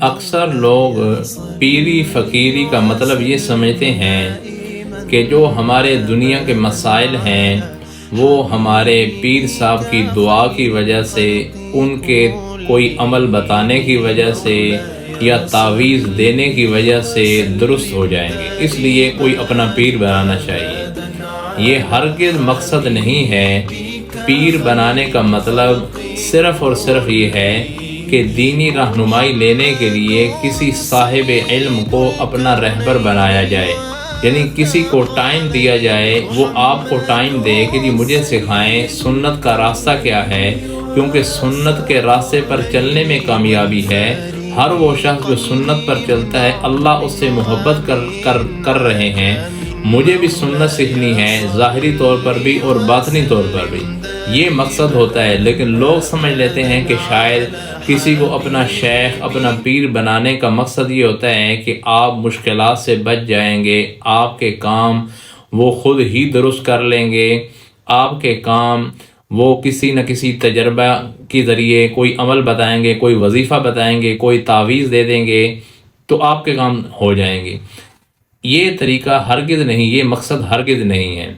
اکثر لوگ پیری فقیری کا مطلب یہ سمجھتے ہیں کہ جو ہمارے دنیا کے مسائل ہیں وہ ہمارے پیر صاحب کی دعا کی وجہ سے، ان کے کوئی عمل بتانے کی وجہ سے یا تعویذ دینے کی وجہ سے درست ہو جائیں گے، اس لیے کوئی اپنا پیر بنانا چاہیے۔ یہ ہرگز مقصد نہیں ہے۔ پیر بنانے کا مطلب صرف اور صرف یہ ہے کہ دینی رہنمائی لینے کے لیے کسی صاحب علم کو اپنا رہبر بنایا جائے، یعنی کسی کو ٹائم دیا جائے، وہ آپ کو ٹائم دے کہ جی مجھے سکھائیں سنت کا راستہ کیا ہے، کیونکہ سنت کے راستے پر چلنے میں کامیابی ہے۔ ہر وہ شخص جو سنت پر چلتا ہے اللہ اس سے محبت کر رہے ہیں۔ مجھے بھی سنت سیکھنی ہے، ظاہری طور پر بھی اور باطنی طور پر بھی، یہ مقصد ہوتا ہے۔ لیکن لوگ سمجھ لیتے ہیں کہ شاید کسی کو اپنا شیخ، اپنا پیر بنانے کا مقصد یہ ہوتا ہے کہ آپ مشکلات سے بچ جائیں گے، آپ کے کام وہ خود ہی درست کر لیں گے، آپ کے کام وہ کسی نہ کسی تجربہ کے ذریعے کوئی عمل بتائیں گے، کوئی وظیفہ بتائیں گے، کوئی تعویذ دے دیں گے تو آپ کے کام ہو جائیں گے۔ یہ طریقہ ہرگز نہیں، یہ مقصد ہرگز نہیں ہے۔